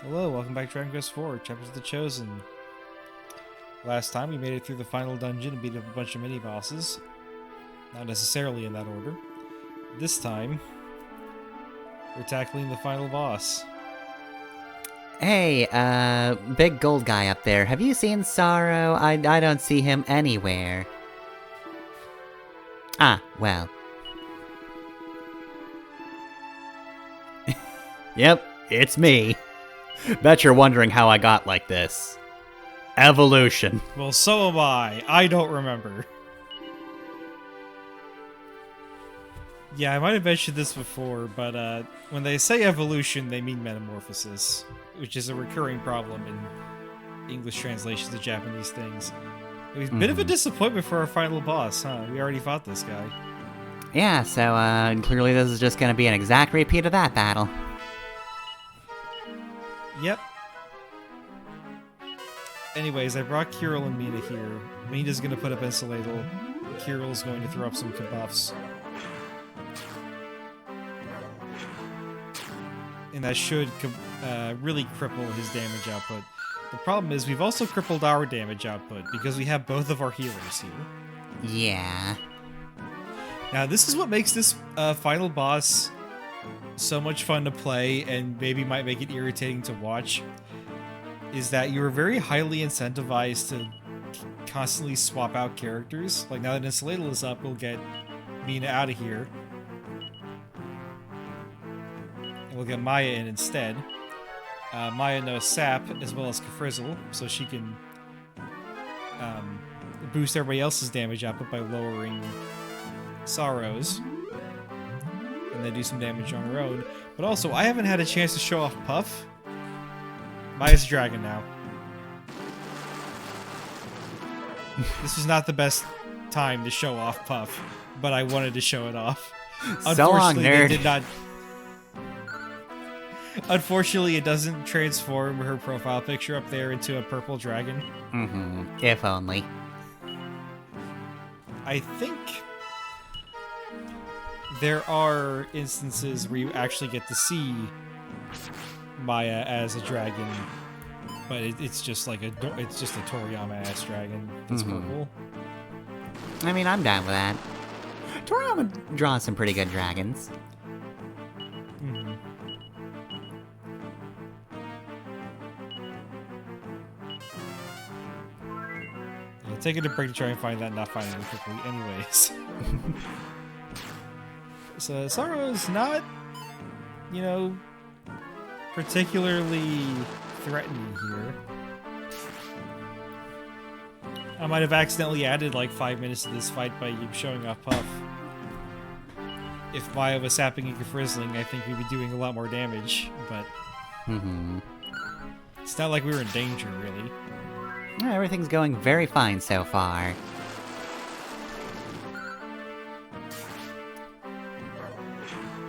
Hello, welcome back to Dragon Quest IV, Chapters of the Chosen. Last time we made it through the final dungeon and beat up a bunch of mini-bosses. Not necessarily in that order. This time, we're tackling the final boss. Hey, big gold guy up there, have you seen Psaro? I don't see him anywhere. Ah, well. Yep, it's me. Bet you're wondering how I got like this. Evolution. Well, so am I. I don't remember. Yeah, I might have mentioned this before, but when they say evolution, they mean metamorphosis, which is a recurring problem in English translations of Japanese things. It was a bit of a disappointment for our final boss, huh? We already fought this guy. Yeah, so, clearly this is just gonna be an exact repeat of that battle. Yep. Anyways, I brought Kirill and Mina here. Mina's gonna put up Enceladal. Kirill's going to throw up some debuffs. And that should really cripple his damage output. The problem is we've also crippled our damage output because we have both of our healers here. Yeah. Now this is what makes this final boss so much fun to play and maybe might make it irritating to watch, is that you're very highly incentivized to constantly swap out characters. Like now that Enceladal is up, we'll get Mina out of here. And we'll get Maya in instead. Maya knows Sap as well as Kafrizzle, so she can boost everybody else's damage output by lowering Psaro's. And then do some damage on her own. But also, I haven't had a chance to show off Puff. Maya's a dragon now. This was not the best time to show off Puff, but I wanted to show it off. So long, nerd. They did not. Unfortunately, it doesn't transform her profile picture up there into a purple dragon. If only. I think there are instances where you actually get to see Maya as a dragon, but it's just like it's just a Toriyama ass dragon that's purple. I mean, I'm down with that. Toriyama draws some pretty good dragons. Yeah, taking a break to try and find that, not finding it quickly. Anyways. So Psaro's not, you know, particularly threatening here. I might have accidentally added like 5 minutes to this fight by you showing off Puff. If Maya was sapping and frizzling, I think we'd be doing a lot more damage, but it's not like we were in danger, really. Everything's going very fine so far.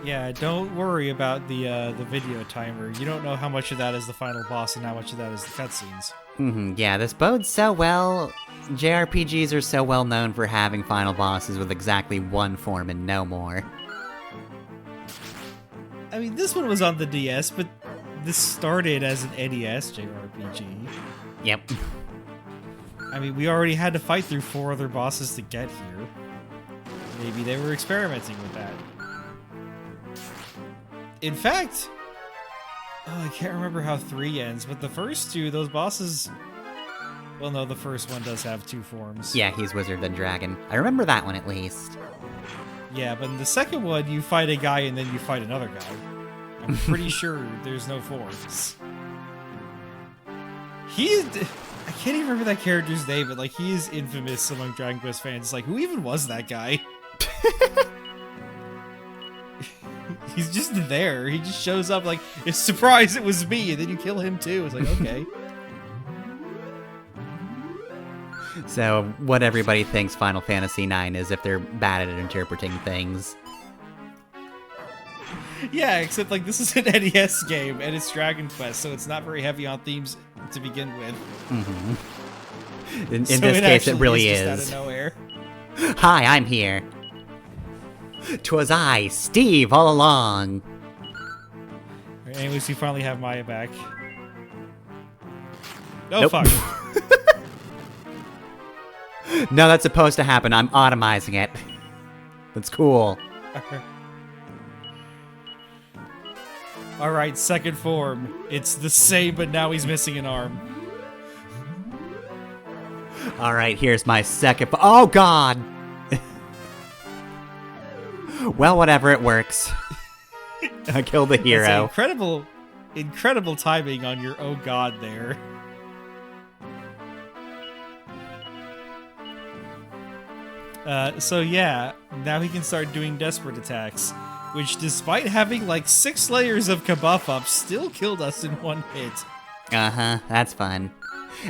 Yeah, don't worry about the video timer. You don't know how much of that is the final boss and how much of that is the cutscenes. Yeah, this bodes so well. JRPGs are so well known for having final bosses with exactly one form and no more. I mean, this one was on the DS, but this started as an NES JRPG. Yep. I mean, we already had to fight through 4 other bosses to get here. Maybe they were experimenting with that. In fact, I can't remember how 3 ends, but the first 2, those bosses... Well, no, the first one does have 2 forms. Yeah, he's Wizard then Dragon. I remember that one at least. Yeah, but in the second one, you fight a guy and then you fight another guy. I'm pretty sure there's no forms. I can't even remember that character's name, but like he is infamous among Dragon Quest fans. It's like, who even was that guy? He's just there. He just shows up like, it's surprise, it was me, and then you kill him too. It's like, okay. So, what everybody thinks Final Fantasy IX is if they're bad at interpreting things. Yeah, except like this is an NES game, and it's Dragon Quest, so it's not very heavy on themes to begin with. In this case, it really is. is. Just out of nowhere. Hi, I'm here. 'Twas I, Steve, all along. Anyways, we finally have Maya back. Oh, Nope. fuck. No, that's supposed to happen. I'm automizing it. That's cool. Alright, second form. It's the same, but now he's missing an arm. All right, here's my second. Oh, God! Well, whatever, it works. I killed the That's hero. incredible timing on your oh god there. So yeah, now he can start doing desperate attacks, which despite having like 6 layers of kabuff up, still killed us in one hit. Uh-huh, that's fun.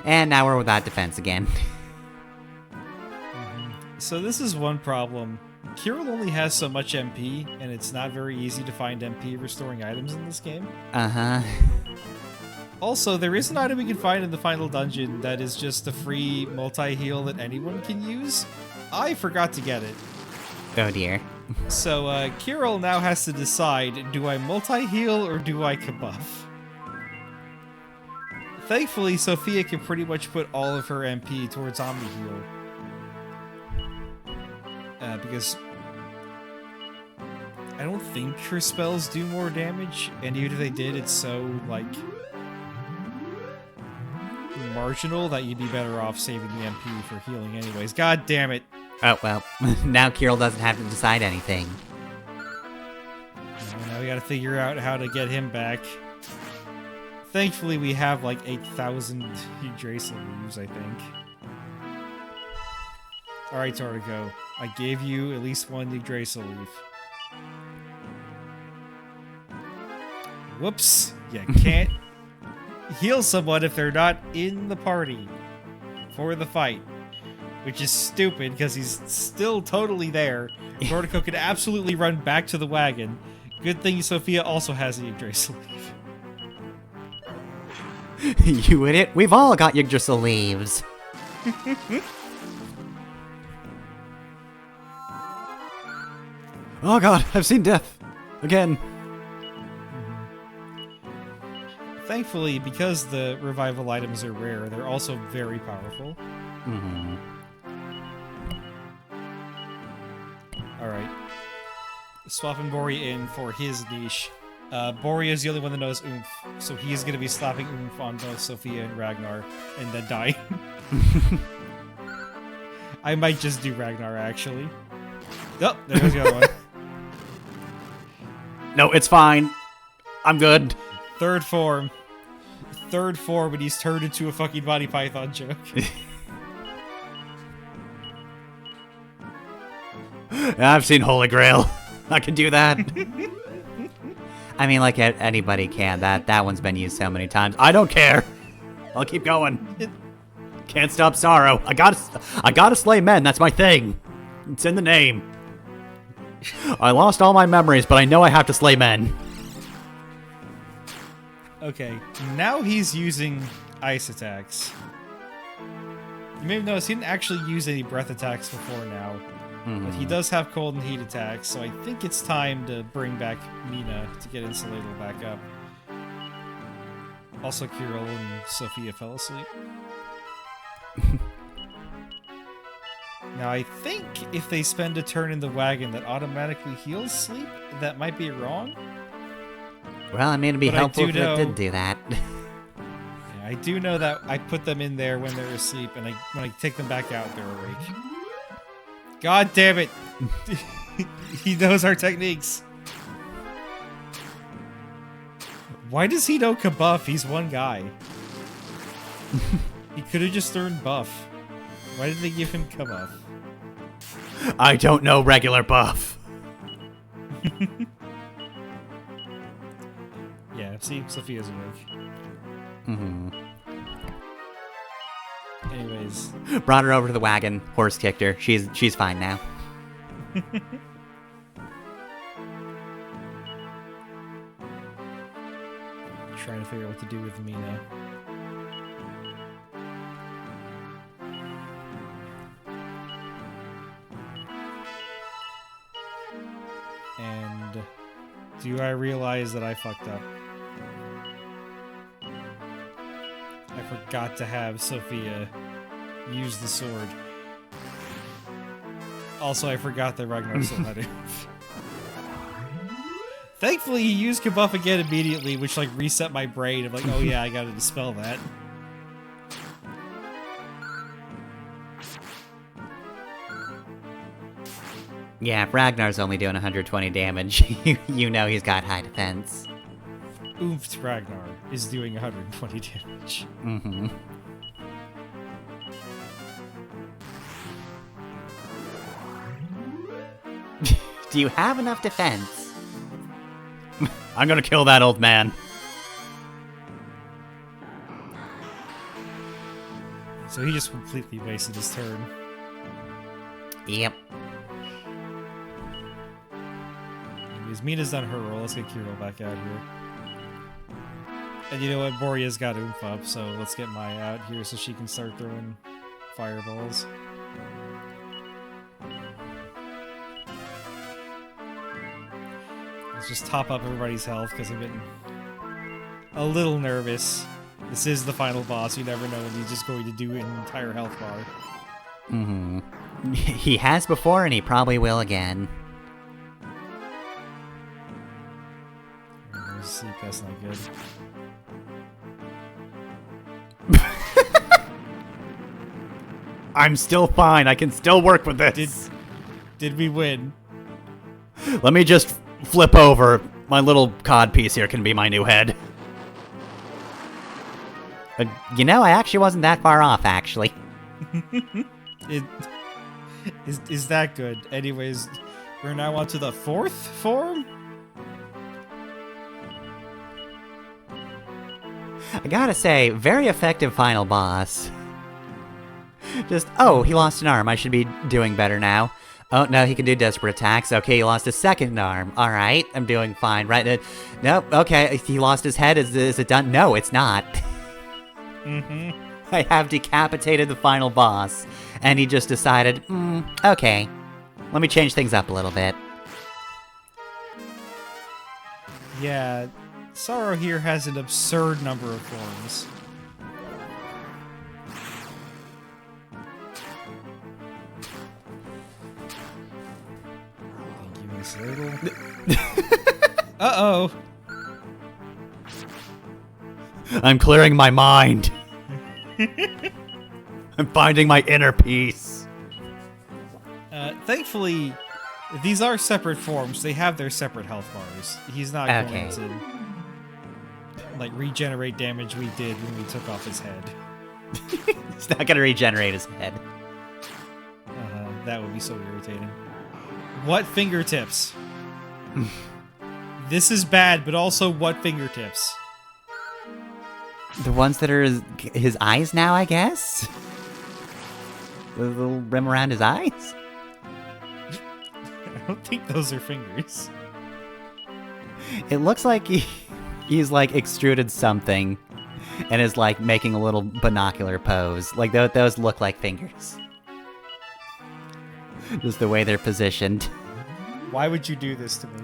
And now we're without defense again. So this is one problem. Kirill only has so much MP, and it's not very easy to find MP restoring items in this game. Uh-huh. Also, there is an item we can find in the final dungeon that is just a free multi-heal that anyone can use. I forgot to get it. Oh, dear. So, Kirill now has to decide, do I multi-heal or do I kabuff? Thankfully, Sophia can pretty much put all of her MP towards Omni-heal. Because I don't think her spells do more damage, and even if they did, it's so, like, marginal that you'd be better off saving the MP for healing anyways. God damn it. Oh, well. Now Kirill doesn't have to decide anything. Now we gotta figure out how to get him back. Thankfully, we have, like, 8,000 Yggdrasil leaves, I think. Alright, Tardico. I gave you at least one Yggdrasil leaf. Whoops. You can't heal someone if they're not in the party for the fight. Which is stupid, because he's still totally there. Tardico could absolutely run back to the wagon. Good thing Sophia also has a Yggdrasil leaf. You idiot. We've all got Yggdrasil leaves. Oh god, I've seen death. Again. Thankfully, because the revival items are rare, they're also very powerful. Mm-hmm. Alright. Swapping Bori in for his niche. Bori is the only one that knows Oomph, so he is going to be slapping Oomph on both Sophia and Ragnar, and then dying. I might just do Ragnar, actually. Oh, there goes the other one. No, it's fine. I'm good. Third form. Third form, and he's turned into a fucking body python joke. I've seen Holy Grail. I can do that. I mean, like anybody can. That one's been used so many times. I don't care. I'll keep going. Can't stop Psaro. I gotta slay men. That's my thing. It's in the name. I lost all my memories, but I know I have to slay men. Okay, now he's using ice attacks. You may have noticed he didn't actually use any breath attacks before now. But he does have cold and heat attacks, so I think it's time to bring back Mina to get Insulator back up. Also, Kirill and Sophia fell asleep. Now, I think if they spend a turn in the wagon that automatically heals sleep, that might be wrong. Well, I mean, it'd be But helpful I if do it know- did do that. Yeah, I do know that I put them in there when they're asleep, and when I take them back out, they're awake. God damn it! He knows our techniques. Why does he know kabuff? He's one guy. He could have just learned buff. Why did they give him kabuff? I don't know regular buff. Yeah, see, Sophia's awake. Mm-hmm. Anyways, Brought her over to the wagon. Horse kicked her. She's fine now. trying to figure out what to do with Mina. And do I realize that I fucked up? I forgot to have Sophia use the sword. Also, I forgot that Ragnar still had it. Thankfully, he used Kabuff again immediately, which like reset my brain. I'm like, oh yeah, I gotta dispel that. Yeah, if Ragnar's only doing 120 damage, you know he's got high defense. Oomph Ragnar is doing 120 damage. Mm-hmm. Do you have enough defense? I'm gonna kill that old man. So he just completely wasted his turn. Yep. Anyways, Mina's done her roll. Let's get Kirill back out here. And you know what? Boria's got Oomph up, so let's get Maya out here so she can start throwing fireballs. Let's just top up everybody's health because I'm getting a little nervous. This is the final boss. You never know when he's just going to do an entire health bar. Mm-hmm. He has before, and he probably will again. Sleep, that's not good. I'm still fine. I can still work with this. Did we win? Let me just flip over. My little cod piece here can be my new head. You know, I actually wasn't that far off, actually. Is that good? Anyways, we're now on to the 4th form? I gotta say, very effective final boss. Just, oh, he lost an arm. I should be doing better now. Oh, no, he can do desperate attacks. Okay, he lost his second arm. All right, I'm doing fine. Right? Nope, okay, he lost his head. Is it done? No, it's not. Mm-hmm. I have decapitated the final boss, and he just decided, okay, let me change things up a little bit. Yeah, Psaro here has an absurd number of forms. Thank you, Miss Ladle. Uh-oh. I'm clearing my mind. I'm finding my inner peace. Thankfully, these are separate forms. They have their separate health bars. He's not going to, like, regenerate damage we did when we took off his head. He's not gonna regenerate his head. That would be so irritating. What fingertips? This is bad, but also what fingertips? The ones that are his eyes now, I guess? The little rim around his eyes? I don't think those are fingers. It looks like he's like extruded something and is like making a little binocular pose. Like those look like fingers. Just the way they're positioned. Why would you do this to me?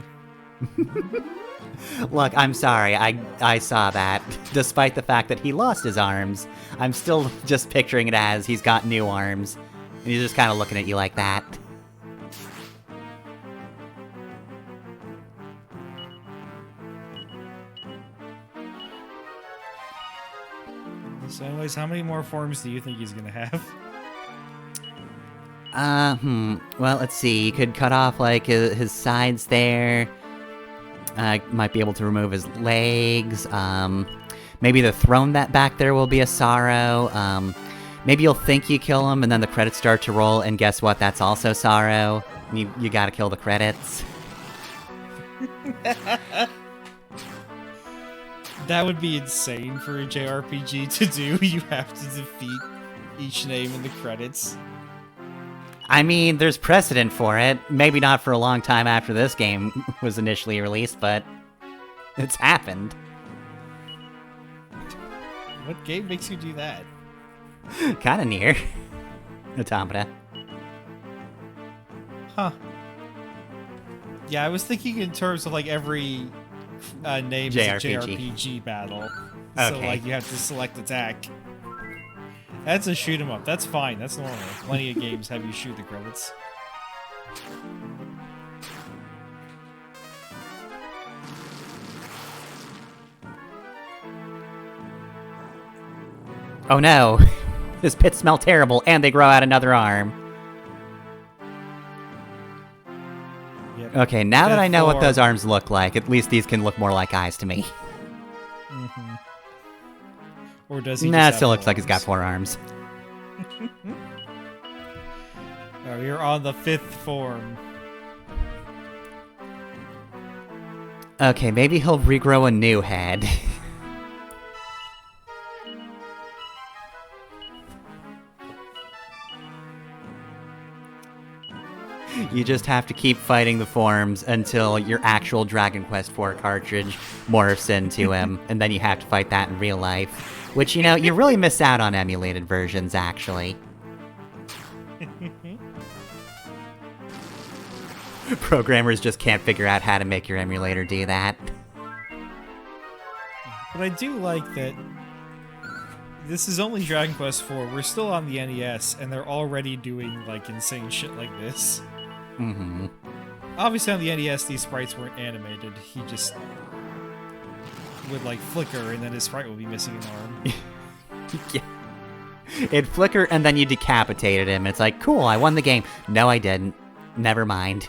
Look, I'm sorry, I saw that. Despite the fact that he lost his arms, I'm still just picturing it as he's got new arms. And he's just kind of looking at you like that. So anyways, how many more forms do you think he's gonna have? Well, let's see. You could cut off, like, his sides there. Might be able to remove his legs. Maybe the throne that back there will be a Psaro. Maybe you'll think you kill him, and then the credits start to roll, and guess what? That's also Psaro. You gotta kill the credits. That would be insane for a JRPG to do. You have to defeat each name in the credits. I mean, there's precedent for it. Maybe not for a long time after this game was initially released, but it's happened. What game makes you do that? Kinda near. Automata. Huh. Yeah, I was thinking in terms of like every name is a JRPG battle. So Okay. like you have to select attack. That's a shoot 'em up. That's fine. That's normal. Plenty of games have you shoot the credits. Oh no! This pits smell terrible, and they grow out another arm. Yep. Okay, now that I know what Therefore- those arms look like, at least these can look more like eyes to me. Mhm. Or does he? Nah, just it still have looks like he's got arms? 4 arms. Oh, you're on the 5th form. Okay, maybe he'll regrow a new head. You just have to keep fighting the forms until your actual Dragon Quest IV cartridge morphs into him, and then you have to fight that in real life. Which, you know, you really miss out on emulated versions, actually. Programmers just can't figure out how to make your emulator do that. But I do like that this is only Dragon Quest IV. We're still on the NES, and they're already doing, like, insane shit like this. Mm-hmm. Obviously, on the NES, these sprites weren't animated. He just would, like, flicker, and then his sprite would be missing an arm. Yeah. It'd flicker, and then you decapitated him. It's like, cool, I won the game. No, I didn't. Never mind.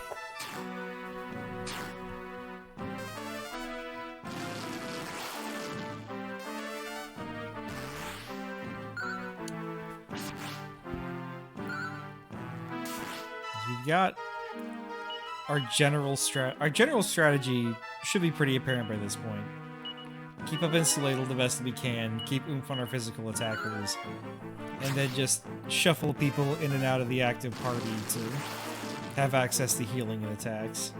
We've got our general strategy should be pretty apparent by this point. Keep up Insuladal the best that we can, keep oomph on our physical attackers, and then just shuffle people in and out of the active party to have access to healing and attacks.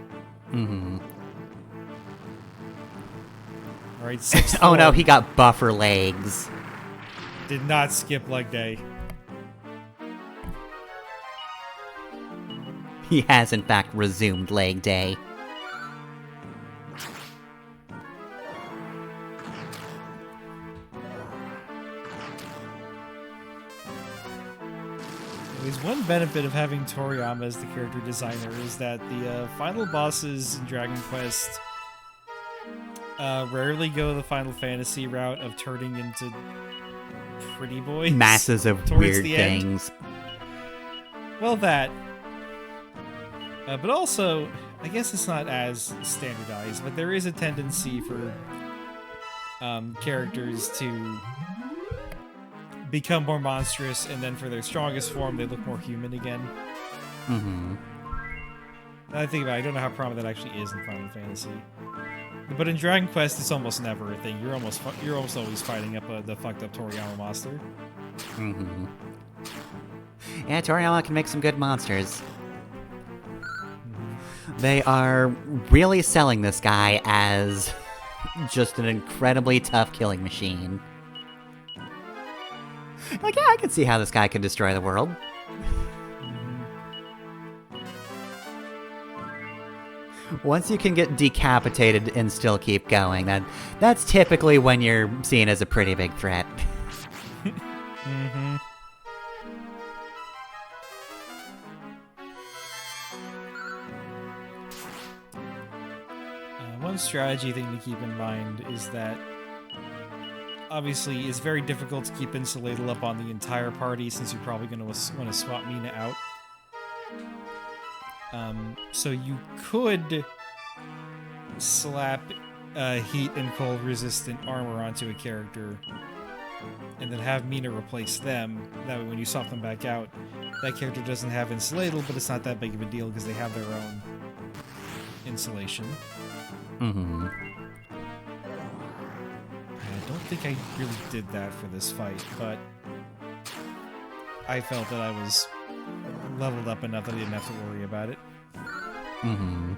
Mm-hmm. Alright, 6th Oh no, form. he got buffer legs. Did not skip leg day. He has, in fact, resumed leg day. There's one benefit of having Toriyama as the character designer is that the final bosses in Dragon Quest rarely go the Final Fantasy route of turning into pretty boys. Masses of towards weird the end. things. Well, that. But also, I guess it's not as standardized, but there is a tendency for characters to become more monstrous, and then for their strongest form, they look more human again. Mm-hmm. I think about it, I don't know how prominent that actually is in Final Fantasy. But in Dragon Quest, it's almost never a thing. You're almost always fighting up the fucked up Toriyama monster. Mm-hmm. Yeah, Toriyama can make some good monsters. They are really selling this guy as just an incredibly tough killing machine. Like, yeah, I can see how this guy could destroy the world. Once you can get decapitated and still keep going, that's typically when you're seen as a pretty big threat. Mm-hmm. One strategy thing to keep in mind is that obviously it's very difficult to keep Insuladal up on the entire party since you're probably going to want to swap Mina out. So you could slap heat and cold resistant armor onto a character and then have Mina replace them. That way when you swap them back out, that character doesn't have Insuladal, but it's not that big of a deal because they have their own insulation. Mm-hmm. I don't think I really did that for this fight, but I felt that I was leveled up enough that I didn't have to worry about it. Mm-hmm.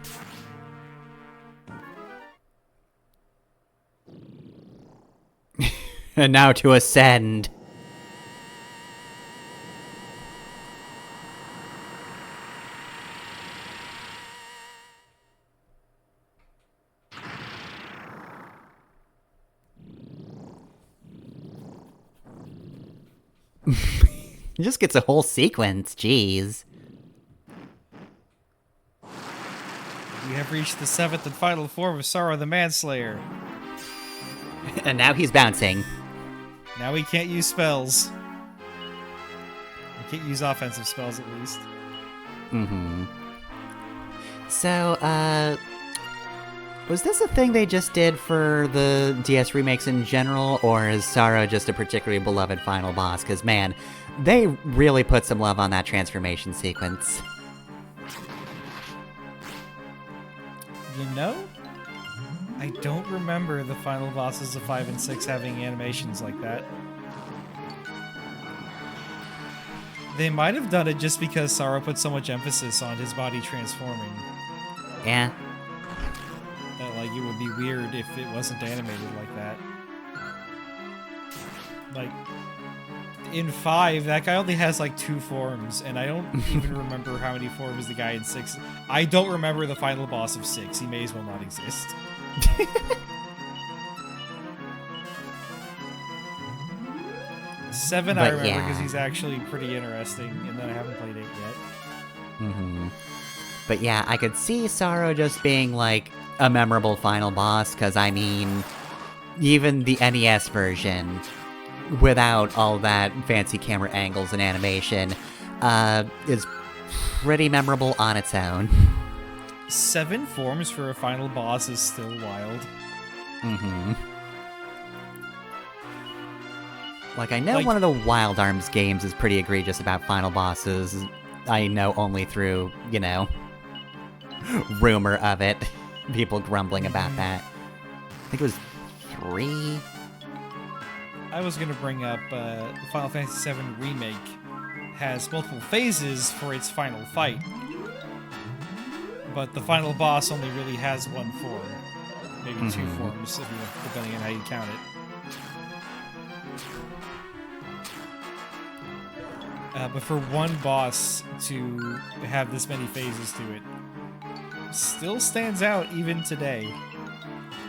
And now to ascend. He just gets a whole sequence, jeez. We have reached the 7th and final form of Psaro the Manslayer. And now he's bouncing. Now we can't use spells. We can't use offensive spells, at least. Mm-hmm. So, was this a thing they just did for the DS remakes in general, or is Psaro just a particularly beloved final boss? Because, man, they really put some love on that transformation sequence. You know, I don't remember the final bosses of 5 and 6 having animations like that. They might have done it just because Psaro put so much emphasis on his body transforming. Yeah. That, like, it would be weird if it wasn't animated like that. Like, in 5, that guy only has, like, 2 forms, and I don't even remember how many forms the guy in 6... I don't remember the final boss of 6. He may as well not exist. Seven, I remember, because he's actually pretty interesting, and then I haven't played 8 yet. Mm-hmm. But yeah, I could see Psaro just being, like, a memorable final boss, because, I mean, even the NES version, without all that fancy camera angles and animation, is pretty memorable on its own. 7 forms for a final boss is still wild. Mm-hmm. Like, I know Like- one of the Wild Arms games is pretty egregious about final bosses. I know only through, you know, rumor of it. People grumbling about that. I think it was 3? I was going to bring up the Final Fantasy VII Remake has multiple phases for its final fight. But the final boss only really has 1 form. Maybe 2 forms, if you, depending on how you count it. But for one boss to have this many phases to it still stands out even today.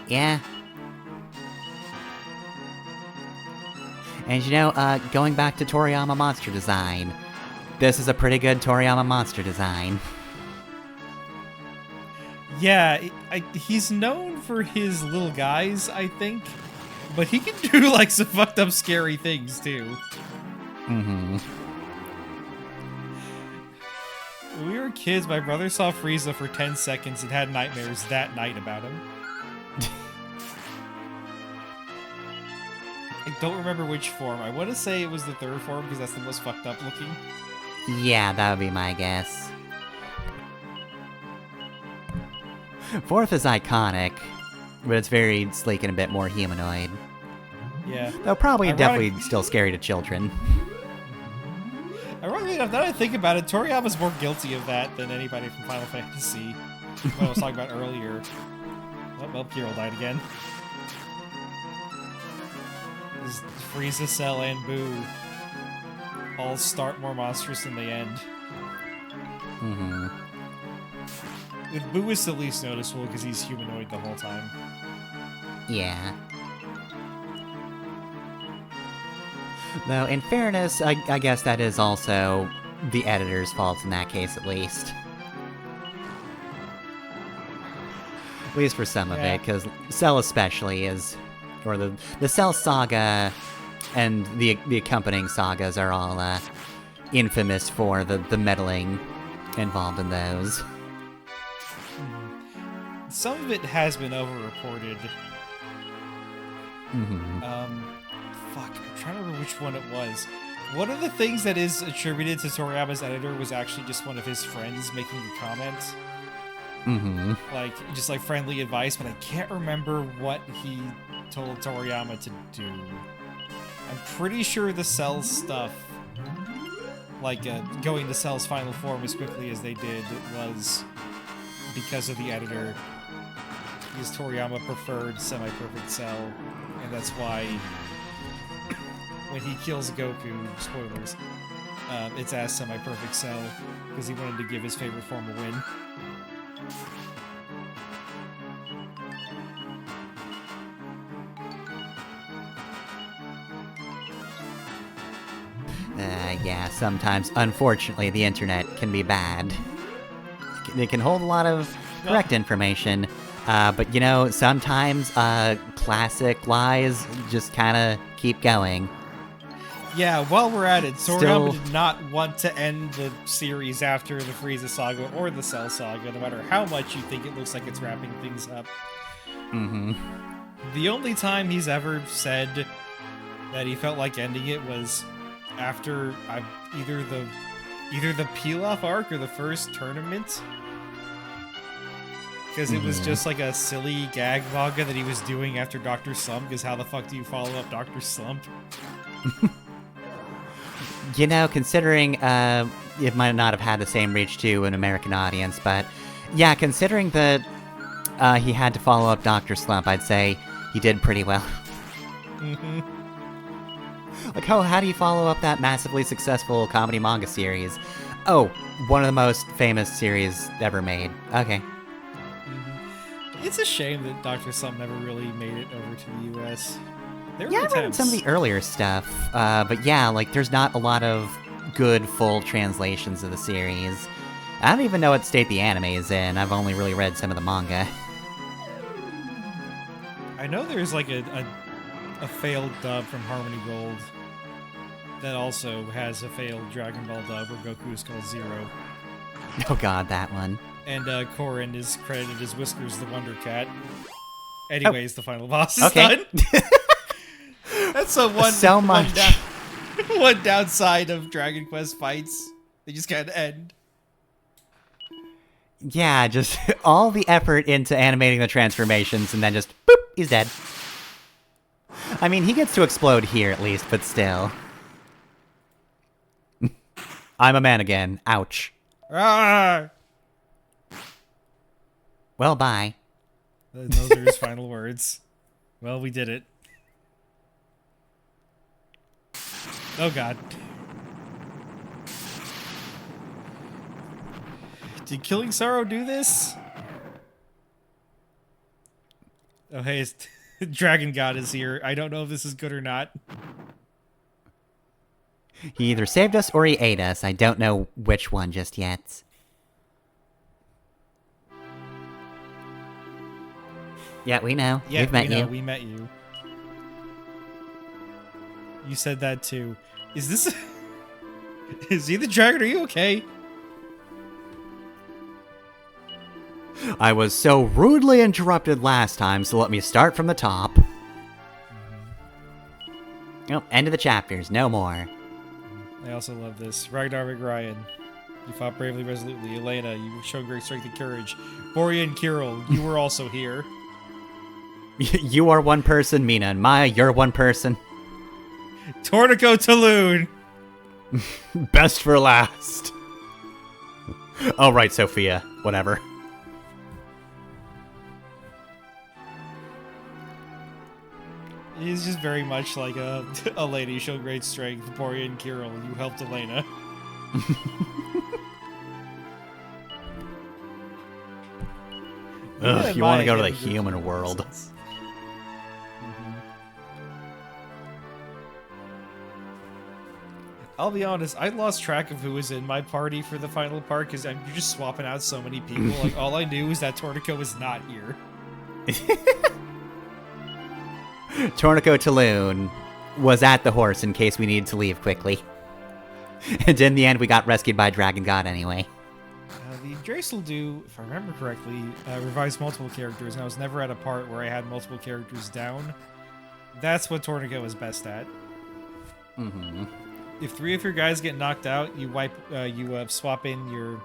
Yeah. And you know, going back to Toriyama monster design, this is a pretty good Toriyama monster design. Yeah, he's known for his little guys, I think. But he can do, like, some fucked up scary things, too. Mm-hmm. When we were kids, my brother saw Frieza for 10 seconds and had nightmares that night about him. I don't remember which form. I want to say it was the 3rd form because that's the most fucked up looking. Yeah, that would be my guess. 4th is iconic, but it's very sleek and a bit more humanoid. Yeah. Though probably Ironic- definitely still scary to children. Ironically enough, now that I think about it, Toriyama's more guilty of that than anybody from Final Fantasy. What I was talking about earlier. Oh, well, Kirill died again. This Frieza, Cell, and Boo all start more monstrous than they end. Mm-hmm. With Boo is the least noticeable because he's humanoid the whole time. Yeah. Though, in fairness, I guess that is also the editor's fault in that case, at least. At least for some of Yeah. it, because Cell especially is... Or the Cell saga and the accompanying sagas are all infamous for the meddling involved in those. Some of it has been over-reported. Mm-hmm. Fuck, I'm trying to remember which one it was. One of the things that is attributed to Toriyama's editor was actually just one of his friends making a comment. Mm-hmm. Like, just like friendly advice, but I can't remember what he told Toriyama to do. I'm pretty sure the Cell stuff, like going to Cell's final form as quickly as they did, was because of the editor. Because Toriyama preferred semi-perfect Cell, and that's why when he kills Goku, spoilers, it's as semi-perfect Cell, because he wanted to give his favorite form a win. Yeah, sometimes, unfortunately, the internet can be bad. It can hold a lot of correct information, but you know, sometimes, classic lies just kinda keep going. Yeah, while we're at it, Still- Toriyama did not want to end the series after the Frieza saga or the Cell saga, no matter how much you think it looks like it's wrapping things up. Mm-hmm. The only time he's ever said that he felt like ending it was after either the peel-off arc or the first tournament. Because it was just like a silly gag manga that he was doing after Dr. Slump, because how the fuck do you follow up Dr. Slump? You know, considering, it might not have had the same reach to an American audience, but yeah, considering that, he had to follow up Dr. Slump, I'd say he did pretty well. Mm-hmm. Like, how do you follow up that massively successful comedy manga series? Oh, one of the most famous series ever made. Okay. It's a shame that Dr. Slump never really made it over to the US. There Yeah, were I've read attempts. some of the earlier stuff, but yeah, like, there's not a lot of good full translations of the series. I don't even know what state the anime is in, I've only really read some of the manga. I know there's like a failed dub from Harmony Gold that also has a failed Dragon Ball dub where Goku is called Zero. Oh god, that one. And Korin is credited as Whiskers the Wonder Cat. Anyways, the final boss is Okay. done. That's a So much. one downside of Dragon Quest fights. They just kind of end. Yeah, just all the effort into animating the transformations, and then just, boop, he's dead. I mean, he gets to explode here at least, but still. I'm a man again. Ouch. Ah! Well, bye. And those are his final words. Well, we did it. Oh god. Did killing Psaro do this? Oh hey, Dragon God is here. I don't know if this is good or not. He either saved us or he ate us. I don't know which one just yet. Yeah, we know. Yeah, We've met we know, you. we met you. You said that too. Is this... Is he the dragon? Are you okay? I was so rudely interrupted last time, so let me start from the top. Nope, end of the chapters, no more. I also love this. Ragnar Ryan. You fought bravely, resolutely. Elena, you showed great strength and courage. Boria and Kirill, you were also here. You are one person, Mina and Maya, you're one person. Tornico Taloon! Best for last. Oh, right, Sophia. Whatever. He's just very much like a lady. You showed great strength. Boria and Kirill, you helped Elena. Ugh, you want to go to the human world. I'll be honest, I lost track of who was in my party for the final part because you're just swapping out so many people. Like, all I knew was that Tornico was not here. Tornico Taloon was at the horse in case we needed to leave quickly. And in the end, we got rescued by Dragon God anyway. The Drace will do, if I remember correctly, revise multiple characters, and I was never at a part where I had multiple characters down. That's what Tornico is best at. Mm-hmm. If 3 of your guys get knocked out, you swap in your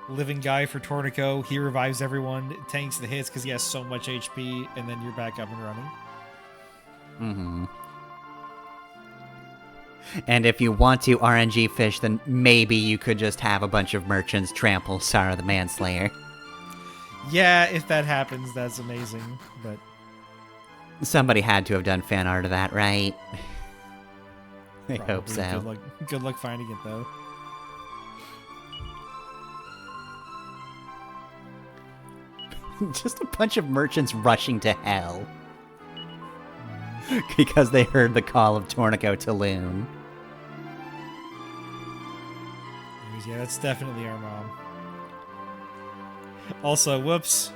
living guy for Tornico. He revives everyone, tanks the hits because he has so much HP, and then you're back up and running. Mm-hmm. And if you want to RNG fish, then maybe you could just have a bunch of merchants trample Psaro the Manslayer. Yeah, if that happens, that's amazing, but... Somebody had to have done fan art of that, right? I hope probably. so. Good luck finding it, though. Just a bunch of merchants rushing to hell. Because they heard the call of Tornico Taloon. Yeah, that's definitely our mom. Also, whoops.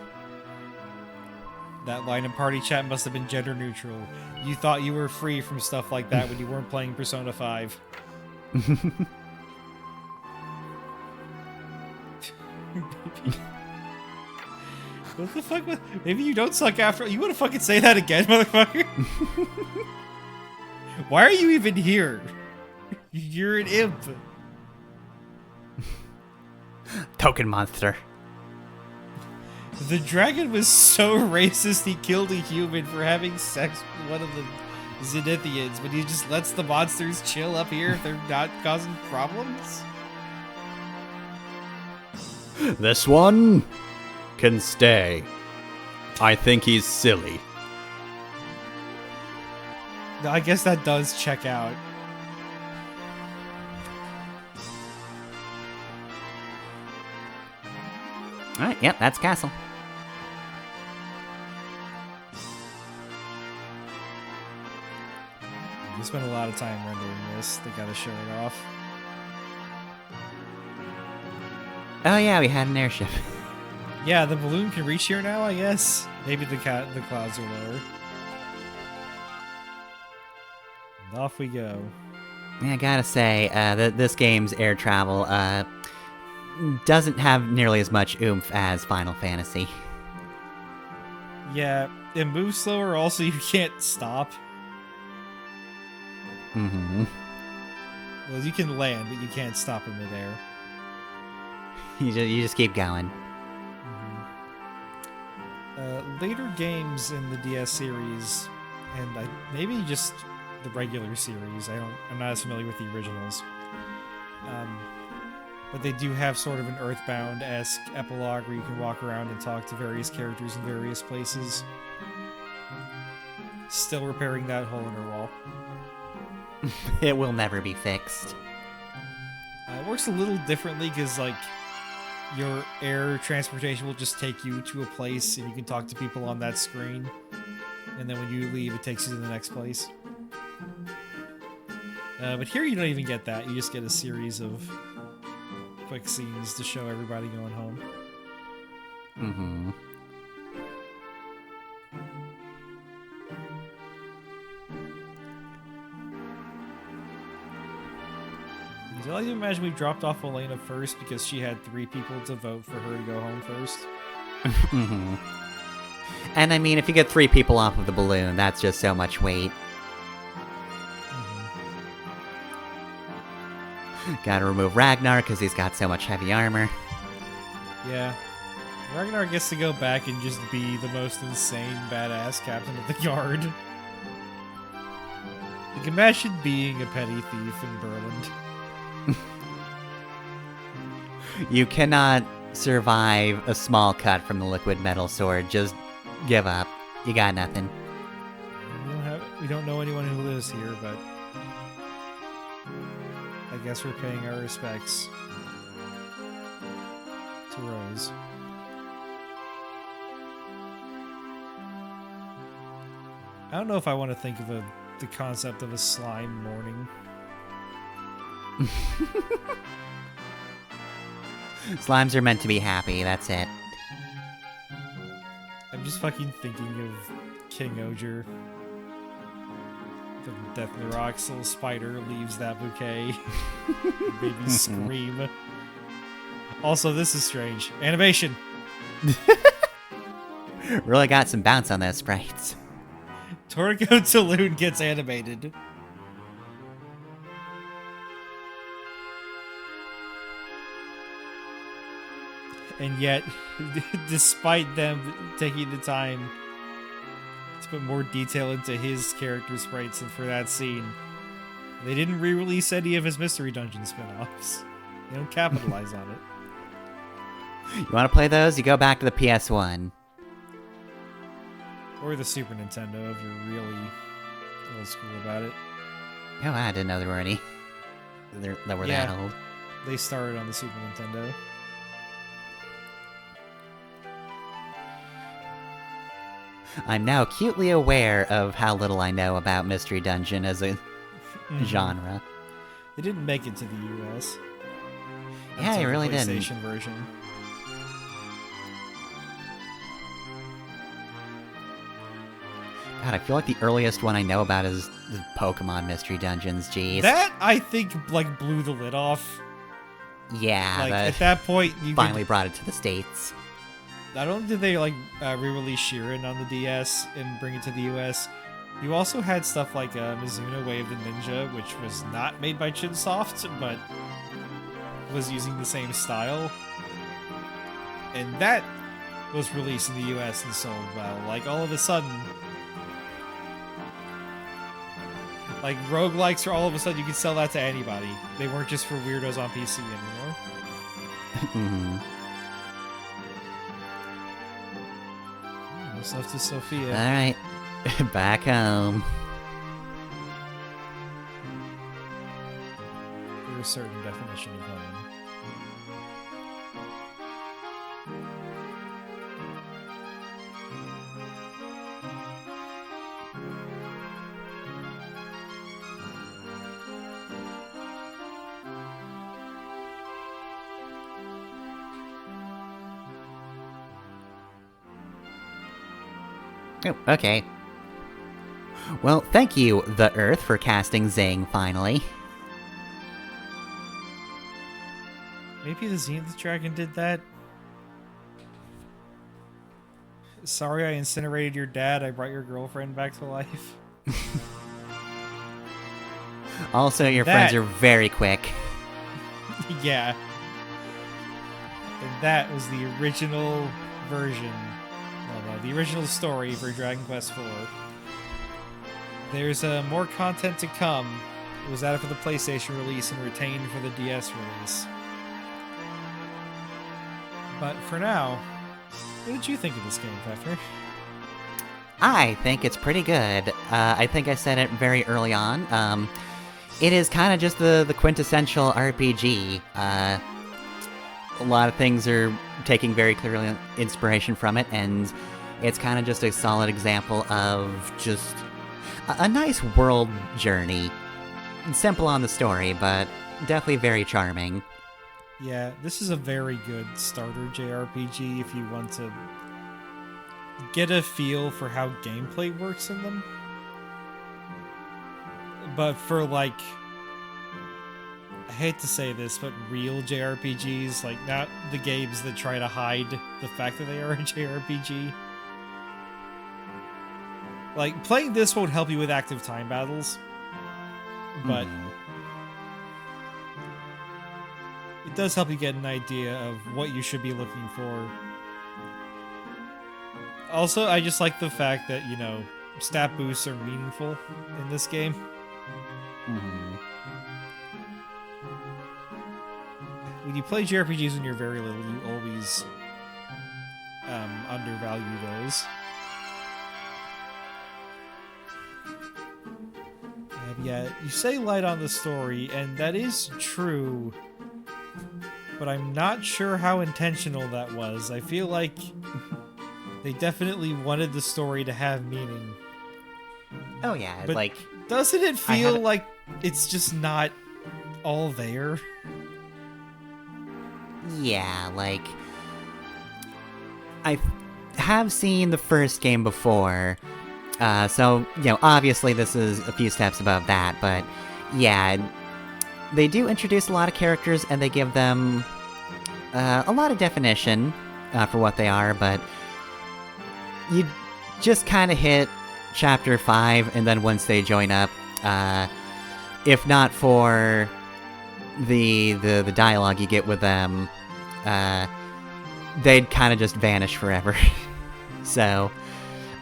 That line in party chat must have been gender neutral. You thought you were free from stuff like that when you weren't playing Persona 5. What the fuck? Maybe you don't suck after. You want to fucking say that again, motherfucker? Why are you even here? You're an imp. Token monster. The dragon was so racist he killed a human for having sex with one of the Zenithians, but he just lets the monsters chill up here if they're not causing problems? This one can stay. I think he's silly. I guess that does check out. Alright, yep, that's Castle. We spent a lot of time rendering this. They gotta show it off. Oh yeah, we had an airship. Yeah, the balloon can reach here now, I guess. Maybe the clouds are lower. And off we go. Yeah, I gotta say, this game's air travel doesn't have nearly as much oomph as Final Fantasy. Yeah, it moves slower. Also, you can't stop. Mm-hmm. Well, you can land, but you can't stop in midair. You just keep going. Later games in the DS series, and maybe just the regular series. I'm not as familiar with the originals. But they do have sort of an Earthbound-esque epilogue where you can walk around and talk to various characters in various places. Still repairing that hole in her wall. It will never be fixed. It works a little differently because, like, your air transportation will just take you to a place and you can talk to people on that screen. And then when you leave, it takes you to the next place. But here you don't even get that. You just get a series of quick scenes to show everybody going home. Mm-hmm. So I imagine we dropped off Elena first because she had 3 people to vote for her to go home first. Mm-hmm. And I mean, if you get 3 people off of the balloon, that's just so much weight. Gotta remove Ragnar because he's got so much heavy armor. Yeah. Ragnar gets to go back and just be the most insane badass captain of the guard. Like, imagine being a petty thief in Berlin. You cannot survive a small cut from the liquid metal sword. Just give up. You got nothing. We don't know anyone who lives here, but I guess we're paying our respects to Rose. I don't know if I want to think of the concept of a slime morning. Slimes are meant to be happy, that's it. I'm just fucking thinking of King Oger. The Deathly Rock's little spider leaves that bouquet. Made me scream. Also, this is strange. Animation! Really got some bounce on those sprites. Torgo Saloon gets animated. And yet, despite them taking the time to put more detail into his character sprites and for that scene, they didn't re-release any of his Mystery Dungeon spin-offs. They don't capitalize on it. You want to play those? You go back to the PS1. Or the Super Nintendo if you're really old school about it. Oh, I didn't know there were any that were that old. They started on the Super Nintendo. I'm now acutely aware of how little I know about Mystery Dungeon as a genre. They didn't make it to the US. Yeah, until he really the didn't. PlayStation version. God, I feel like the earliest one I know about is the Pokemon Mystery Dungeons, jeez. That, I think, like, blew the lid off. Yeah, Like, that at that point, you finally brought it to the States. not only did they, like, re-release Shiren on the DS and bring it to the US, you also had stuff like Mizuno Way of the Ninja, which was not made by Chunsoft, but was using the same style. And that was released in the US and sold well. Like, all of a sudden... Like, roguelikes are all of a sudden you can sell that to anybody. They weren't just for weirdos on PC anymore. Mhm. What's left to Sophia? Alright, back home. For a certain definition of home. Oh, okay. Well, thank you, The Earth, for casting Zing, finally. Maybe the Zenith Dragon did that? Sorry I incinerated your dad, I brought your girlfriend back to life. Also, your That- friends are very quick. Yeah. And that was the original version. Well, no, the original story for Dragon Quest IV. There's more content to come. It was added for the PlayStation release and retained for the DS release. But for now, what did you think of this game, Pfeffer? I think it's pretty good. I think I said it very early on. It is kind of just the quintessential RPG. A lot of things are taking very clearly inspiration from it, and it's kind of just a solid example of just a nice world journey. Simple on the story, but definitely very charming. Yeah, this is a very good starter JRPG if you want to get a feel for how gameplay works in them. But for, like, I hate to say this, but real JRPGs, like, not the games that try to hide the fact that they are a JRPG. Like, playing this won't help you with active time battles, but it does help you get an idea of what you should be looking for. Also, I just like the fact that, you know, stat boosts are meaningful in this game. When you play JRPGs when you're very little, you always undervalue those. Yeah, you say light on the story, and that is true, but I'm not sure how intentional that was. I feel like they definitely wanted the story to have meaning. Oh yeah, But like... doesn't it feel had- like it's just not all there? Yeah, like... I have seen the first game before, so, you know, obviously this is a few steps above that, but yeah, they do introduce a lot of characters and they give them a lot of definition for what they are, but you just kind of hit Chapter 5, and then once they join up, if not for the dialogue you get with them, they'd kind of just vanish forever. So,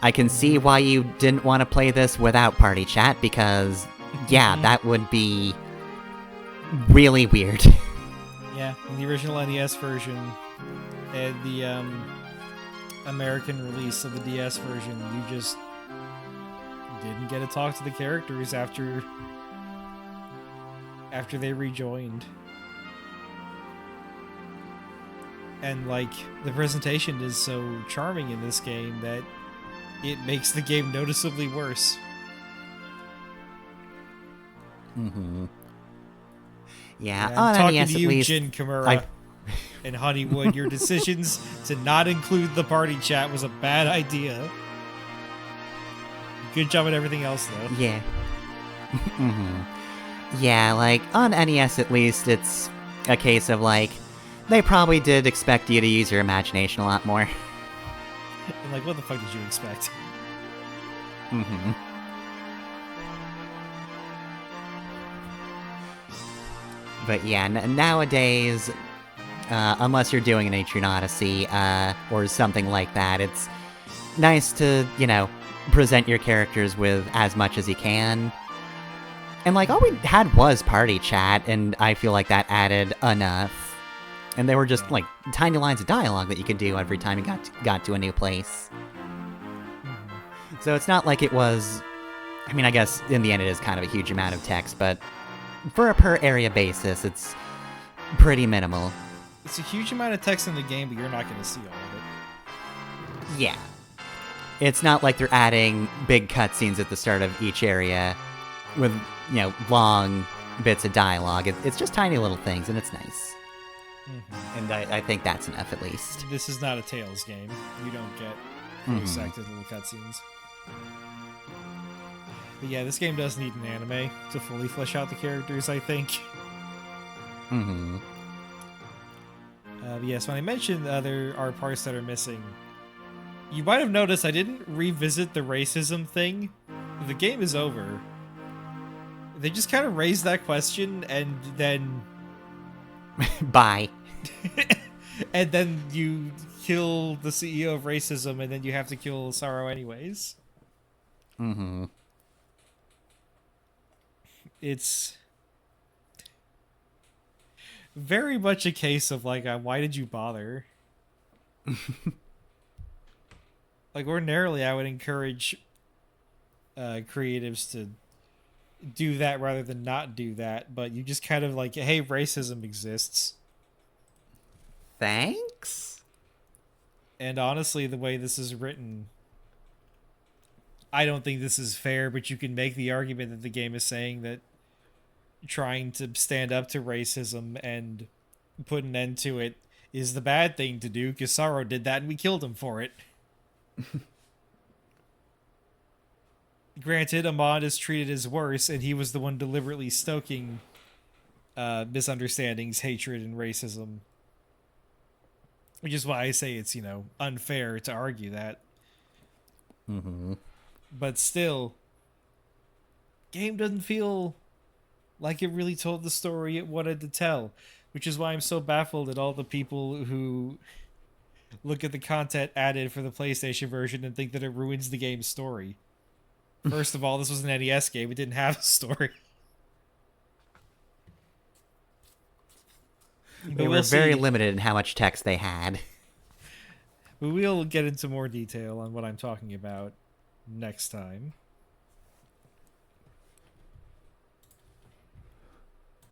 I can see why you didn't want to play this without party chat, because, yeah, that would be really weird. Yeah, in the original NES version and the American release of the DS version, you just didn't get to talk to the characters after they rejoined. And, like, the presentation is so charming in this game that it makes the game noticeably worse. Yeah, I'm on talking NES to at you, least. Jin Kimura I- and Honeywood. Your decisions to not include the party chat was a bad idea. Good job at everything else, though. Yeah. hmm Yeah, like, on NES at least, it's a case of, like, they probably did expect you to use your imagination a lot more. And like, what the fuck did you expect? hmm But yeah, nowadays, unless you're doing an Atrian Odyssey, or something like that, it's nice to, present your characters with as much as you can. And like, all we had was party chat, and I feel like that added enough. And they were just, like, tiny lines of dialogue that you could do every time you got to a new place. So it's not like it was... I mean, I guess in the end it is kind of a huge amount of text, but for a per-area basis, it's pretty minimal. It's a huge amount of text in the game, but you're not going to see all of it. Yeah. It's not like they're adding big cutscenes at the start of each area with, long bits of dialogue. It's just tiny little things, and it's nice. And I think that's enough, at least. This is not a Tales game. You don't get voice-acted little cutscenes. But yeah, this game does need an anime to fully flesh out the characters, I think. But yes, when I mentioned there are parts that are missing, you might have noticed I didn't revisit the racism thing. The game is over. They just kind of raised that question, and then... Bye. And then you kill the CEO of racism, and then you have to kill Psaro anyways. It's very much a case of, like, why did you bother? Like, ordinarily, I would encourage creatives to do that rather than not do that, but you just kind of like, hey, racism exists. Thanks? And honestly, the way this is written, I don't think this is fair, but you can make the argument that the game is saying that trying to stand up to racism and put an end to it is the bad thing to do, because Psaro did that and we killed him for it. Granted, Ahmad is treated as worse, and he was the one deliberately stoking misunderstandings, hatred, and racism. Which is why I say it's, unfair to argue that. But still, game doesn't feel like it really told the story it wanted to tell. Which is why I'm so baffled at all the people who look at the content added for the PlayStation version and think that it ruins the game's story. First of all, this was an NES game. It didn't have a story. They were very limited in how much text they had. But we'll get into more detail on what I'm talking about next time.